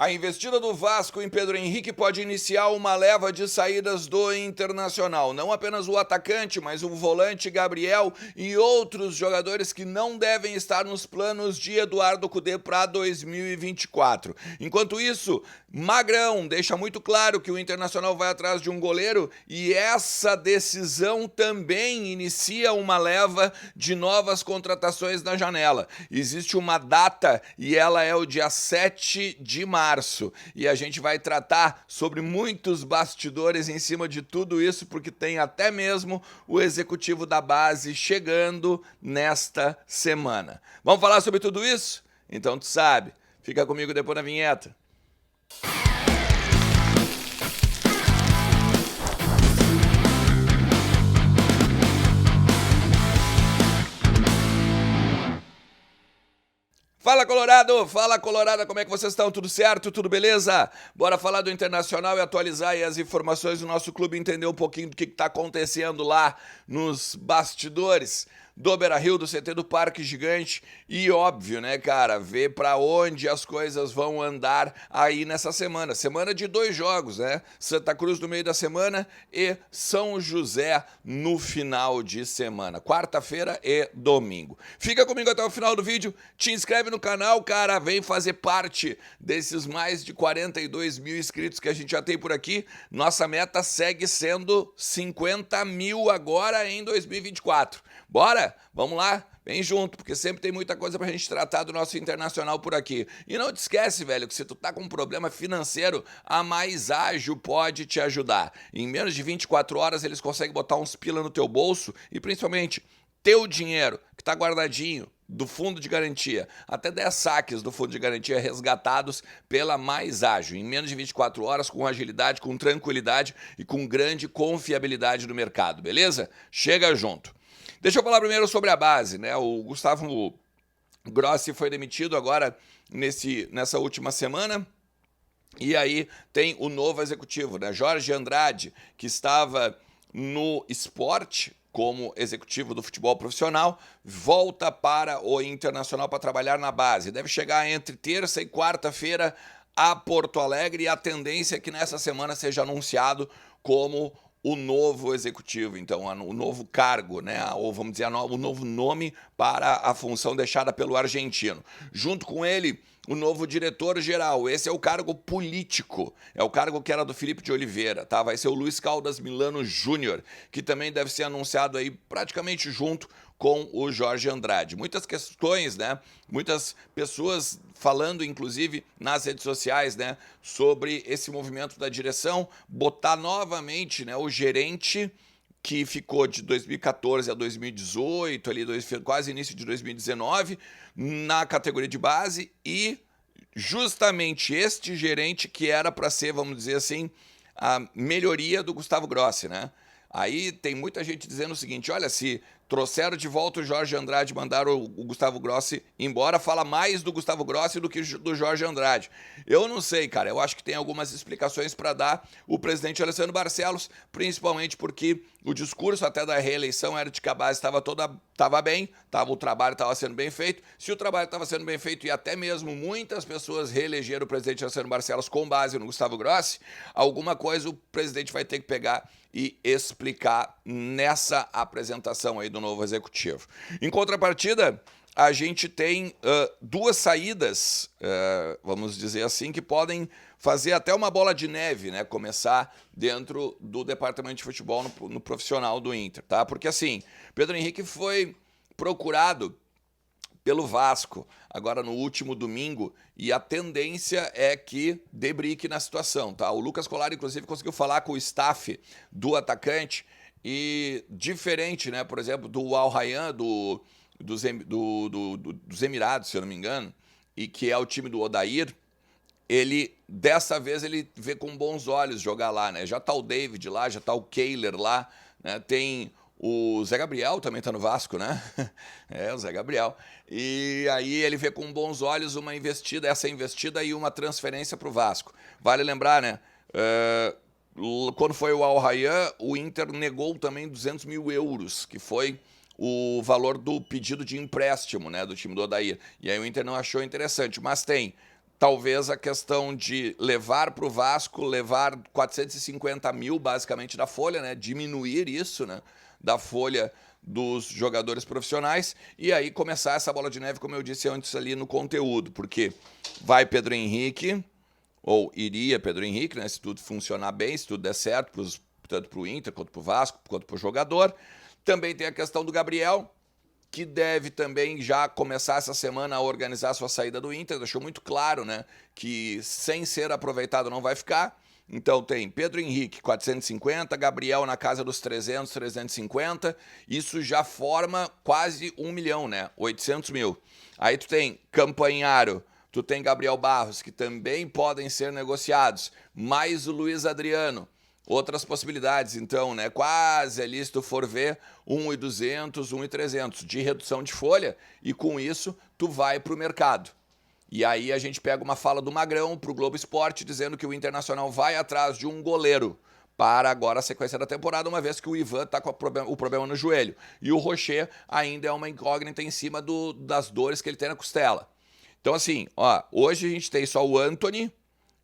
A investida do Vasco em Pedro Henrique pode iniciar uma leva de saídas do Internacional. Não apenas o atacante, mas o volante Gabriel e outros jogadores que não devem estar nos planos de Eduardo Cudê para 2024. Enquanto isso, Magrão deixa muito claro que o Internacional vai atrás de um goleiro e essa decisão também inicia uma leva de novas contratações na janela. Existe uma data e ela é o dia 7 de março. E a gente vai tratar sobre muitos bastidores em cima de tudo isso, porque tem até mesmo o executivo da base chegando nesta semana. Vamos falar sobre tudo isso? Então tu sabe, fica comigo depois na vinheta. Fala Colorado, fala Colorada, como é que vocês estão? Tudo certo? Tudo beleza? Bora falar do Internacional e atualizar aí as informações do nosso clube, entender um pouquinho do que está acontecendo lá nos bastidores do Beira-Rio, do CT do Parque Gigante e óbvio, né, cara, ver para onde as coisas vão andar aí nessa semana. Semana de 2 jogos, né? Santa Cruz no meio da semana e São José no final de semana. Quarta-feira e domingo. Fica comigo até o final do vídeo, te inscreve no canal, cara, vem fazer parte desses mais de 42 mil inscritos que a gente já tem por aqui. Nossa meta segue sendo 50 mil agora em 2024. Bora? Vamos lá? Vem junto, porque sempre tem muita coisa pra gente tratar do nosso Internacional por aqui. E não te esquece, velho, que se tu tá com um problema financeiro, a Mais Ágil pode te ajudar. Em menos de 24 horas eles conseguem botar uns pila no teu bolso e principalmente teu dinheiro que tá guardadinho do fundo de garantia, até 10 saques do fundo de garantia resgatados pela Mais Ágil, em menos de 24 horas, com agilidade, com tranquilidade e com grande confiabilidade no mercado, beleza? Chega junto. Deixa eu falar primeiro sobre a base, né? O Gustavo Grossi foi demitido agora nessa última semana. E aí tem o novo executivo, né? Jorge Andrade, que estava no esporte como executivo do futebol profissional, volta para o Internacional para trabalhar na base. Deve chegar entre terça e quarta-feira a Porto Alegre e a tendência é que nessa semana seja anunciado como o novo executivo, então o novo cargo, né? Ou vamos dizer, o novo nome para a função deixada pelo argentino. Junto com ele, o novo diretor-geral. Esse é o cargo político, é o cargo que era do Felipe de Oliveira, tá? Vai ser o Luiz Caldas Milano Júnior, que também deve ser anunciado aí praticamente junto com o Jorge Andrade. Muitas questões, né? Muitas pessoas falando, inclusive, nas redes sociais, né? Sobre esse movimento da direção, botar novamente, né, o gerente que ficou de 2014 a 2018, ali quase início de 2019, na categoria de base e justamente este gerente que era para ser, vamos dizer assim, a melhoria do Gustavo Grossi, né? Aí tem muita gente dizendo o seguinte, olha, se trouxeram de volta o Jorge Andrade, mandaram o Gustavo Grossi embora, fala mais do Gustavo Grossi do que do Jorge Andrade. Eu não sei, cara, eu acho que tem algumas explicações para dar o presidente Alessandro Barcelos, principalmente porque o discurso até da reeleição era de que a base estava bem, o trabalho estava sendo bem feito. Se o trabalho estava sendo bem feito e até mesmo muitas pessoas reelegeram o presidente Alessandro Barcelos com base no Gustavo Grossi, alguma coisa o presidente vai ter que pegar e explicar nessa apresentação aí do novo executivo. Em contrapartida, a gente tem 2 saídas, vamos dizer assim, que podem fazer até uma bola de neve, né? Começar dentro do departamento de futebol no profissional do Inter, tá? Porque assim, Pedro Henrique foi procurado pelo Vasco, agora no último domingo, e a tendência é que dê brique na situação, tá? O Lucas Colari, inclusive, conseguiu falar com o staff do atacante e diferente, né, por exemplo, do Al Rayyan, dos Emirados, se eu não me engano, e que é o time do Odair, dessa vez, ele vê com bons olhos jogar lá, né? Já tá o David lá, já tá o Kehler lá, né? Tem o Zé Gabriel também tá no Vasco, né? É, o Zé Gabriel. E aí ele vê com bons olhos essa investida e uma transferência para o Vasco. Vale lembrar, né? Quando foi o Al Rayyan, o Inter negou também 200 mil euros, que foi o valor do pedido de empréstimo, né, do time do Odair. E aí o Inter não achou interessante, mas talvez a questão de levar para o Vasco, levar 450 mil basicamente da folha, né? Diminuir isso, né? Da folha dos jogadores profissionais e aí começar essa bola de neve, como eu disse antes ali no conteúdo, porque vai Pedro Henrique, ou iria Pedro Henrique, né? Se tudo funcionar bem, se tudo der certo, tanto para o Inter, quanto para o Vasco, quanto para o jogador. Também tem a questão do Gabriel, que deve também já começar essa semana a organizar a sua saída do Inter. Deixou muito claro, né, que sem ser aproveitado não vai ficar. Então tem Pedro Henrique, 450, Gabriel na casa dos 300, 350. Isso já forma quase 1 milhão, né? 800 mil. Aí tu tem Campanharo, tu tem Gabriel Barros, que também podem ser negociados. Mais o Luiz Adriano. Outras possibilidades, então, né? Quase ali, se tu for ver, 1.200, 1.300 de redução de folha, e com isso tu vai para o mercado. E aí a gente pega uma fala do Magrão para o Globo Esporte dizendo que o Internacional vai atrás de um goleiro para agora a sequência da temporada, uma vez que o Ivan está com o problema no joelho. E o Rocher ainda é uma incógnita em cima das dores que ele tem na costela. Então assim, ó, hoje a gente tem só o Antony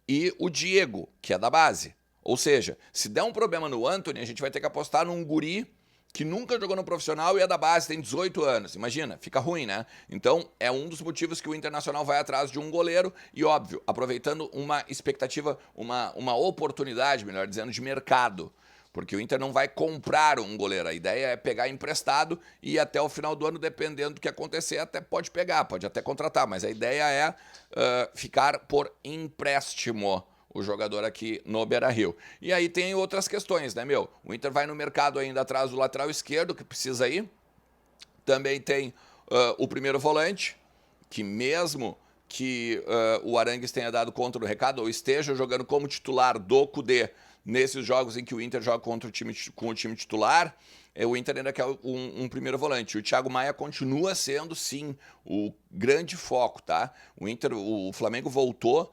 e o Diego, que é da base. Ou seja, se der um problema no Antony, a gente vai ter que apostar num guri que nunca jogou no profissional e é da base, tem 18 anos. Imagina, fica ruim, né? Então, é um dos motivos que o Internacional vai atrás de um goleiro e, óbvio, aproveitando uma expectativa, uma oportunidade, melhor dizendo, de mercado. Porque o Inter não vai comprar um goleiro. A ideia é pegar emprestado e até o final do ano, dependendo do que acontecer, até pode pegar, pode até contratar. Mas a ideia é ficar por empréstimo o jogador aqui no Beira-Rio. E aí tem outras questões, né, meu? O Inter vai no mercado ainda atrás do lateral esquerdo, que precisa ir. Também tem o primeiro volante, que mesmo que o Arangues tenha dado conta do recado, ou esteja jogando como titular do Kudê nesses jogos em que o Inter joga contra com o time titular, o Inter ainda quer um primeiro volante. O Thiago Maia continua sendo, sim, o grande foco, tá? O Flamengo voltou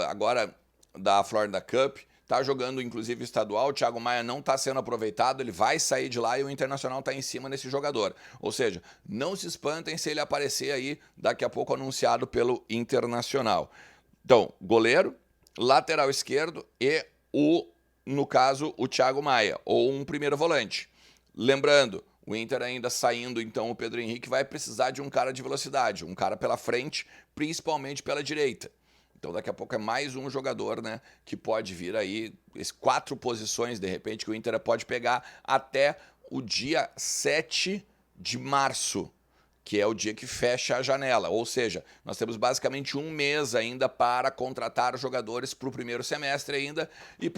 agora da Florida Cup, tá jogando inclusive estadual, o Thiago Maia não tá sendo aproveitado, ele vai sair de lá e o Internacional tá em cima desse jogador. Ou seja, não se espantem se ele aparecer aí daqui a pouco anunciado pelo Internacional. Então, goleiro, lateral esquerdo e no caso, o Thiago Maia, ou um primeiro volante. Lembrando, o Inter ainda saindo, então, o Pedro Henrique vai precisar de um cara de velocidade, um cara pela frente, principalmente pela direita. Então daqui a pouco é mais um jogador, né, que pode vir aí, 4 posições, de repente, que o Inter pode pegar até o dia 7 de março, que é o dia que fecha a janela. Ou seja, nós temos basicamente um mês ainda para contratar jogadores para o primeiro semestre ainda e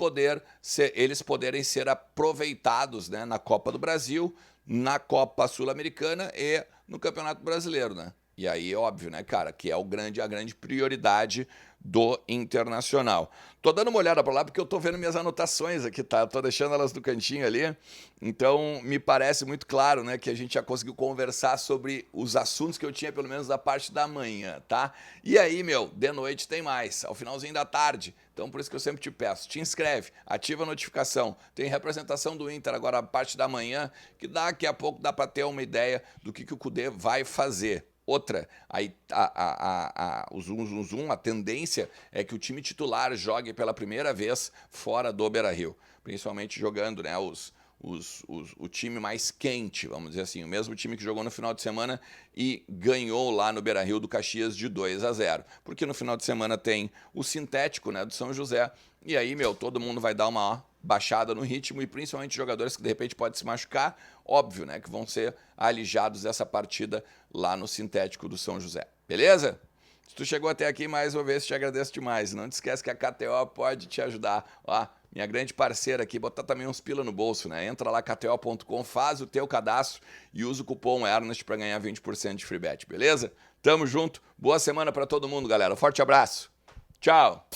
eles poderem ser aproveitados, né, na Copa do Brasil, na Copa Sul-Americana e no Campeonato Brasileiro, né? E aí é óbvio, né, cara, que é a grande prioridade do Internacional. Tô dando uma olhada para lá porque eu tô vendo minhas anotações aqui, tá? Eu tô deixando elas no cantinho ali. Então, me parece muito claro, né, que a gente já conseguiu conversar sobre os assuntos que eu tinha, pelo menos da parte da manhã, tá? E aí, meu, de noite tem mais, ao finalzinho da tarde. Então, por isso que eu sempre te peço, te inscreve, ativa a notificação. Tem representação do Inter agora a parte da manhã, que daqui a pouco dá para ter uma ideia do que o Kudê vai fazer. Outra, aí o a tendência é que o time titular jogue pela primeira vez fora do Beira-Rio, principalmente jogando, né, o time mais quente, vamos dizer assim, o mesmo time que jogou no final de semana e ganhou lá no Beira-Rio do Caxias de 2-0, porque no final de semana tem o sintético, né, do São José, e aí, meu, todo mundo vai dar uma baixada no ritmo e principalmente jogadores que de repente podem se machucar, óbvio, né, que vão ser alijados dessa partida lá no sintético do São José. Beleza? Se tu chegou até aqui, mais uma vez te agradeço demais. Não te esquece que a KTO pode te ajudar. Ó, minha grande parceira aqui, botar também uns pila no bolso, né? Entra lá, kto.com, faz o teu cadastro e usa o cupom Ernest para ganhar 20% de free bet, beleza? Tamo junto. Boa semana para todo mundo, galera. Forte abraço. Tchau.